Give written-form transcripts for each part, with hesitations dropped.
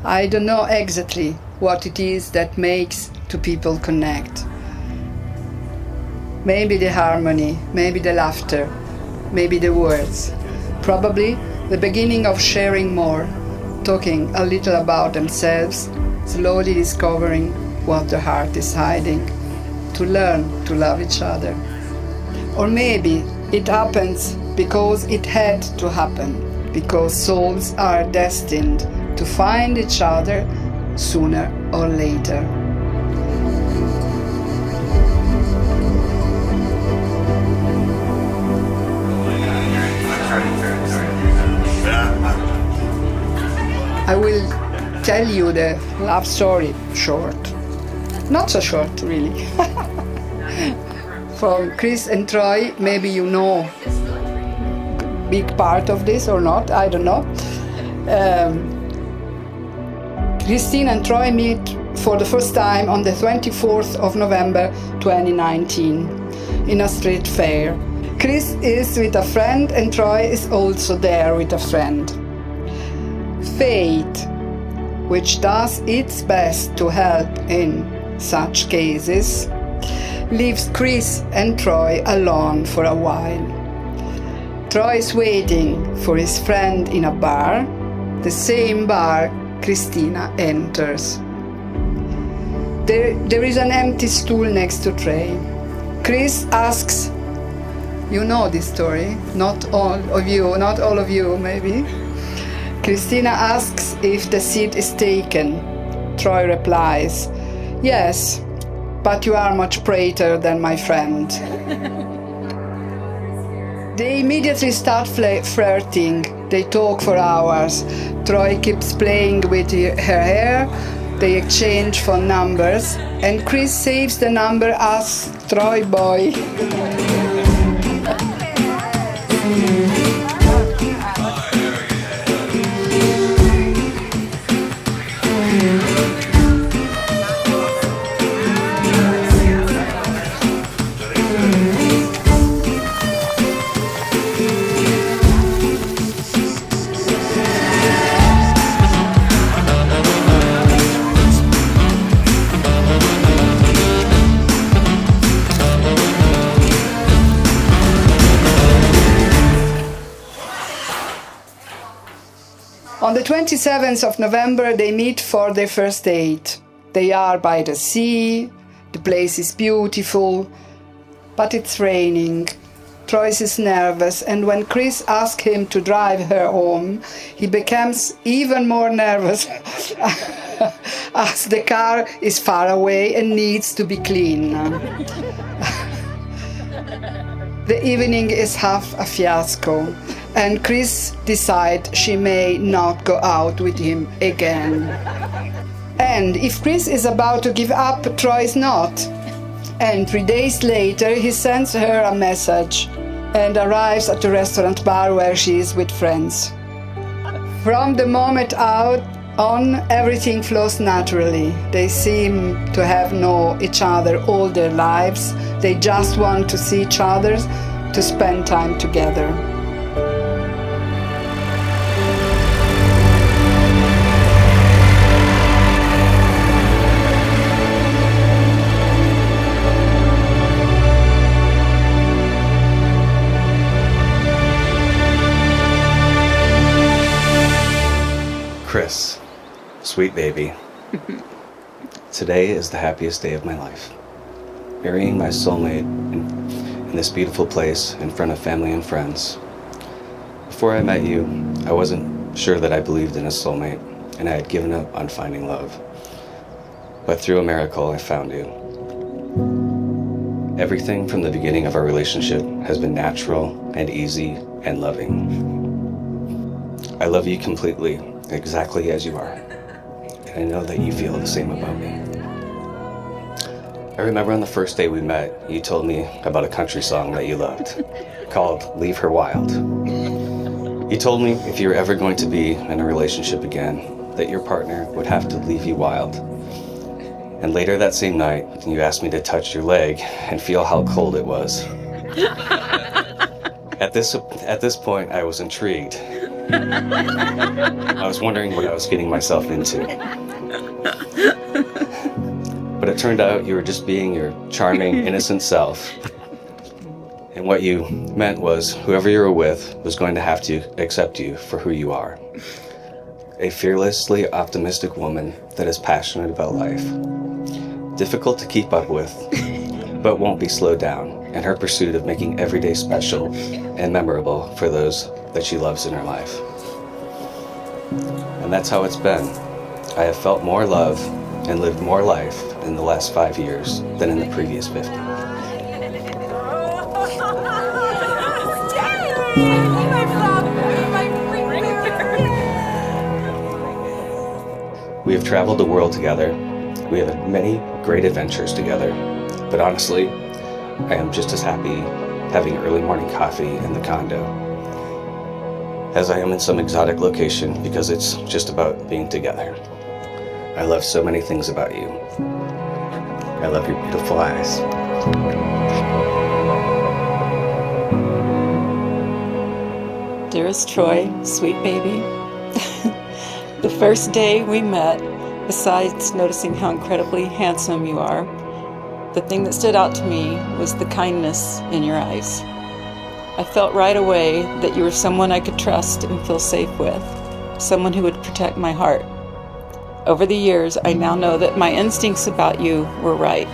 I don't know exactly what it is that makes two people connect. Maybe the harmony, maybe the laughter, maybe the words. Probably the beginning of sharing more, talking a little about themselves, slowly discovering what the heart is hiding, to learn to love each other. Or maybe it happens because it had to happen, because souls are destined to find each other sooner or later. I will tell you the love story short. Not so short, really. From Chris and Troy, maybe you know big part of this or not, I don't know. Christine and Troy meet for the first time on the 24th of November 2019 in a street fair. Chris is with a friend and Troy is also there with a friend. Fate, which does its best to help in such cases, leaves Chris and Troy alone for a while. Troy is waiting for his friend in a bar, the same bar Christina enters. There is an empty stool next to Troy. Chris asks, you know this story, not all of you maybe. Christina asks if the seat is taken. Troy replies, yes, but you are much prettier than my friend. They immediately start flirting. They talk for hours. Troy keeps playing with her hair. They exchange phone numbers. And Chris saves the number as Troy Boy. On the 27th of November, they meet for their first date. They are by the sea, the place is beautiful, but it's raining. Troy is nervous, and when Chris asks him to drive her home, he becomes even more nervous as the car is far away and needs to be clean. The evening is half a fiasco, and Chris decides she may not go out with him again. And if Chris is about to give up, Troy is not. And 3 days later, he sends her a message and arrives at the restaurant bar where she is with friends. From the moment out on, everything flows naturally. They seem to have known each other all their lives. They just want to see each other, to spend time together. Chris, sweet baby, today is the happiest day of my life. Marrying my soulmate in this beautiful place in front of family and friends. Before I met you, I wasn't sure that I believed in a soulmate, and I had given up on finding love. But through a miracle, I found you. Everything from the beginning of our relationship has been natural and easy and loving. I love you completely, exactly as you are, and I know that you feel the same about me. I remember on the first day we met, you told me about a country song that you loved, called Leave Her Wild. You told me if you were ever going to be in a relationship again, that your partner would have to leave you wild. And later that same night, you asked me to touch your leg and feel how cold it was. At this point, I was intrigued, I was wondering what I was getting myself into. But it turned out you were just being your charming, innocent self. And what you meant was whoever you were with was going to have to accept you for who you are. A fearlessly optimistic woman that is passionate about life. Difficult to keep up with, but won't be slowed down in her pursuit of making every day special and memorable for those that she loves in her life. And that's how it's been. I have felt more love and lived more life in the last 5 years than in the previous 50. We have traveled the world together. We have had many great adventures together. But honestly, I am just as happy having early morning coffee in the condo as I am in some exotic location because it's just about being together. I love so many things about you. I love your beautiful eyes. Dearest Troy, sweet baby, the first day we met, besides noticing how incredibly handsome you are, the thing that stood out to me was the kindness in your eyes. I felt right away that you were someone I could trust and feel safe with, someone who would protect my heart. Over the years, I now know that my instincts about you were right.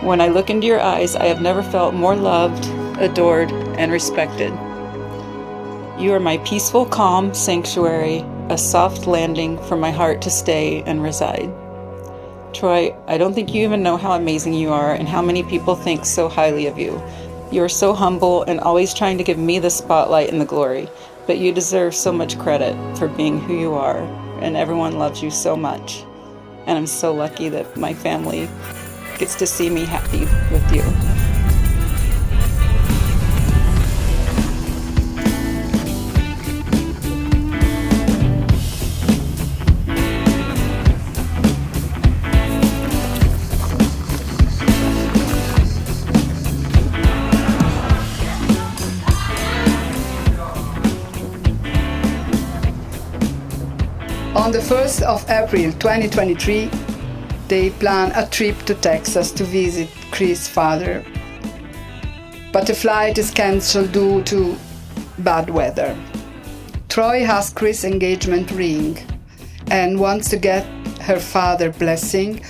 When I look into your eyes, I have never felt more loved, adored, and respected. You are my peaceful, calm sanctuary, a soft landing for my heart to stay and reside. Troy, I don't think you even know how amazing you are and how many people think so highly of you. You are so humble and always trying to give me the spotlight and the glory, but you deserve so much credit for being who you are, and everyone loves you so much. And I'm so lucky that my family gets to see me happy with you. On the 1st of April 2023, they plan a trip to Texas to visit Chris' father. But the flight is cancelled due to bad weather. Troy has Chris' engagement ring and wants to get her father's blessing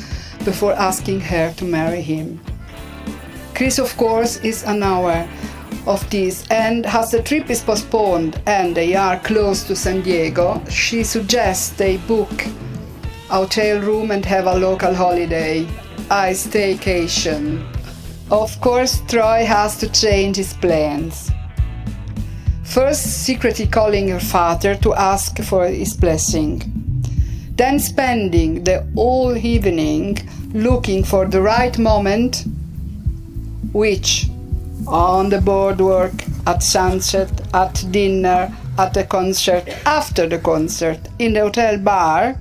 before asking her to marry him. Chris, of course, is unaware of this, and as the trip is postponed and they are close to San Diego, she suggests they book a hotel room and have a local holiday, a staycation. Of course, Troy has to change his plans. First, secretly calling her father to ask for his blessing. Then spending the whole evening looking for the right moment, which on the boardwalk, at sunset, at dinner, at the concert, after the concert, in the hotel bar,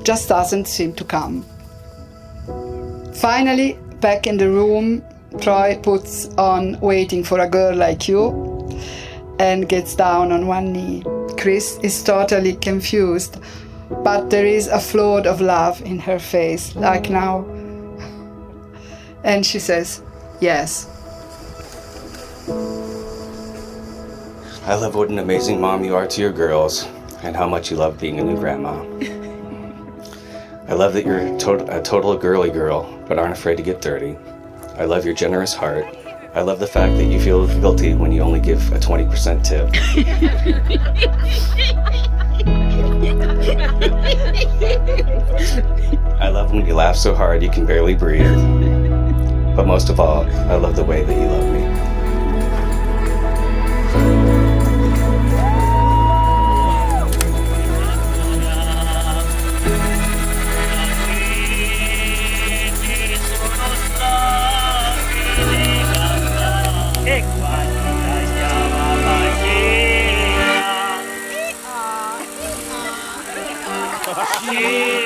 just doesn't seem to come. Finally, back in the room, Troy puts on Waiting for a Girl Like You and gets down on one knee. Chris is totally confused, but there is a flood of love in her face, like now. And she says, yes. I love what an amazing mom you are to your girls and how much you love being a new grandma. I love that you're a total girly girl, but aren't afraid to get dirty. I love your generous heart. I love the fact that you feel guilty when you only give a 20% tip. I love when you laugh so hard you can barely breathe. But most of all, I love the way that you love me.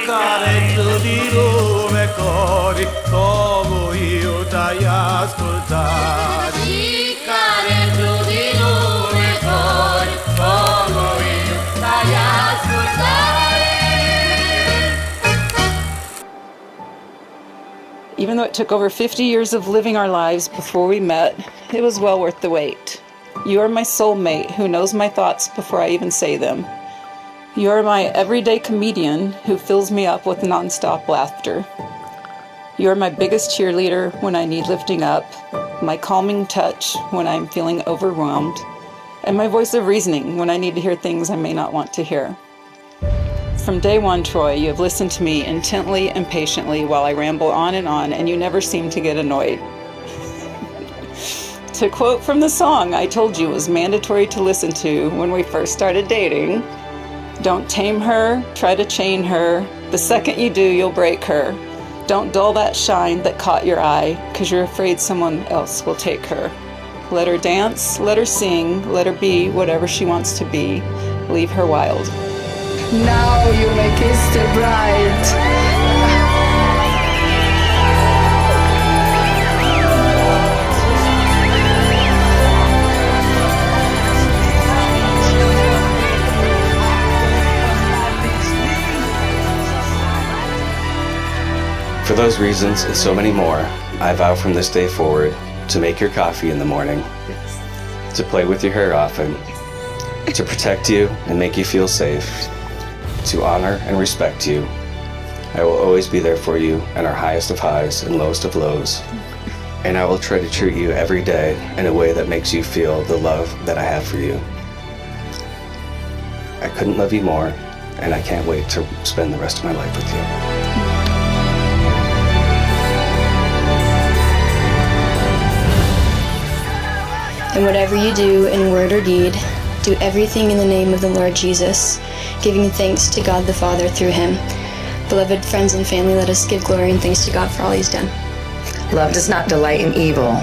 Caretto di lume cori, come io dai ascoltare. Caretto di lume cori, come Even though it took over 50 years of living our lives before we met, it was well worth the wait. You are my soulmate who knows my thoughts before I even say them. You are my everyday comedian who fills me up with nonstop laughter. You are my biggest cheerleader when I need lifting up, my calming touch when I'm feeling overwhelmed, and my voice of reasoning when I need to hear things I may not want to hear. From day one, Troy, you have listened to me intently and patiently while I ramble on, and you never seem to get annoyed. To quote from the song I told you was mandatory to listen to when we first started dating, don't tame her, try to chain her. The second you do, you'll break her. Don't dull that shine that caught your eye, 'cause you're afraid someone else will take her. Let her dance, let her sing, let her be whatever she wants to be. Leave her wild. Now you may kiss the bride. For those reasons and so many more, I vow from this day forward to make your coffee in the morning, to play with your hair often, to protect you and make you feel safe, to honor and respect you. I will always be there for you in our highest of highs and lowest of lows. And I will try to treat you every day in a way that makes you feel the love that I have for you. I couldn't love you more, and I can't wait to spend the rest of my life with you. And whatever you do in word or deed, do everything in the name of the Lord Jesus, giving thanks to God the Father through him. Beloved friends and family, let us give glory and thanks to God for all he's done. Love does not delight in evil,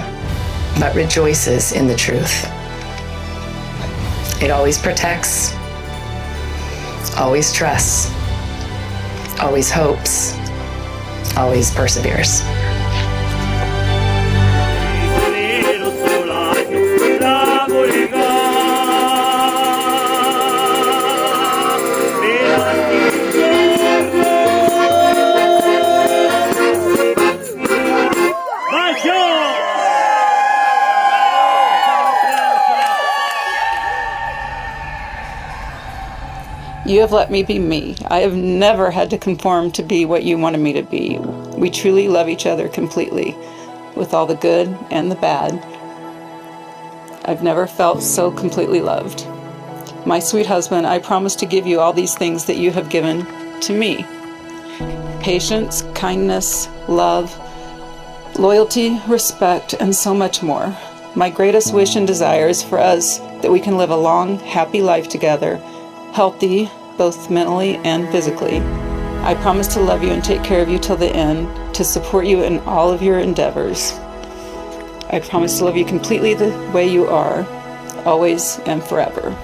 but rejoices in the truth. It always protects, always trusts, always hopes, always perseveres. You have let me be me. I have never had to conform to be what you wanted me to be. We truly love each other completely, with all the good and the bad. I've never felt so completely loved. My sweet husband, I promise to give you all these things that you have given to me. Patience, kindness, love, loyalty, respect, and so much more. My greatest wish and desire is for us that we can live a long, happy life together, healthy, both mentally and physically. I promise to love you and take care of you till the end, to support you in all of your endeavors. I promise to love you completely the way you are, always and forever.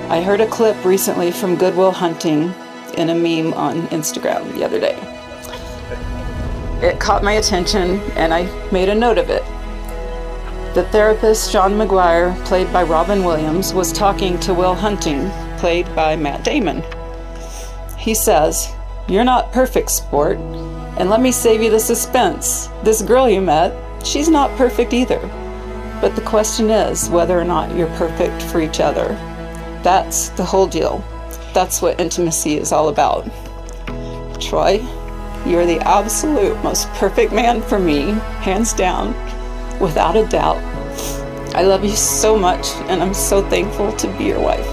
I heard a clip recently from Good Will Hunting in a meme on Instagram the other day. It caught my attention and I made a note of it. The therapist John McGuire, played by Robin Williams, was talking to Will Hunting, played by Matt Damon. He says, "You're not perfect, sport, and let me save you the suspense. This girl you met, she's not perfect either. But the question is whether or not you're perfect for each other. That's the whole deal. That's what intimacy is all about. Troy, you're the absolute most perfect man for me, hands down, without a doubt. I love you so much, and I'm so thankful to be your wife."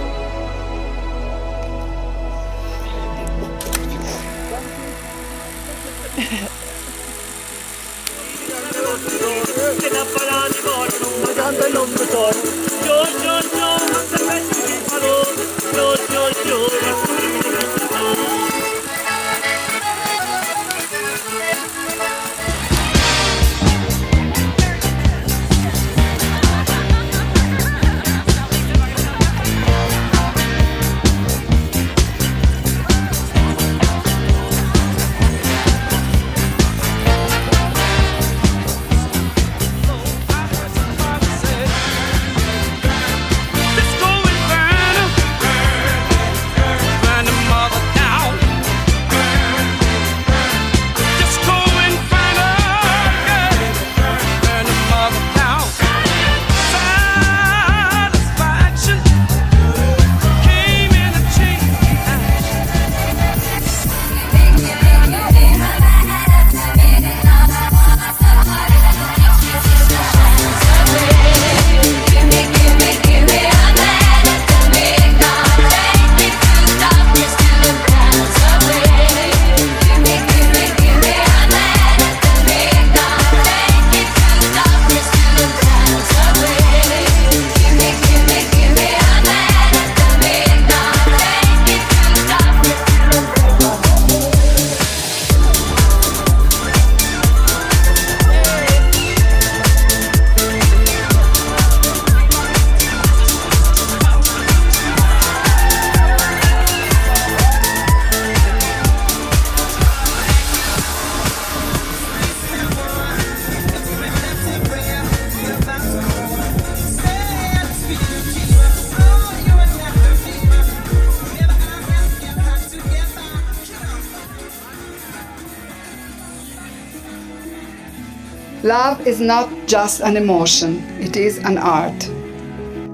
Love is not just an emotion, it is an art.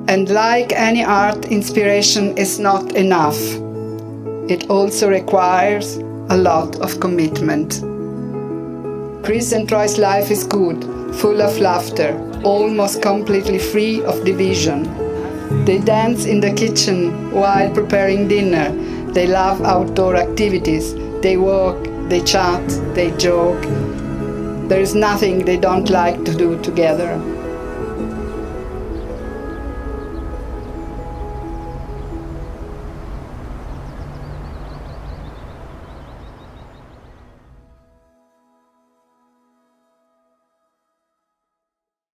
And like any art, inspiration is not enough. It also requires a lot of commitment. Chris and Troy's life is good, full of laughter, almost completely free of division. They dance in the kitchen while preparing dinner. They love outdoor activities. They walk, they chat, they joke. There is nothing they don't like to do together.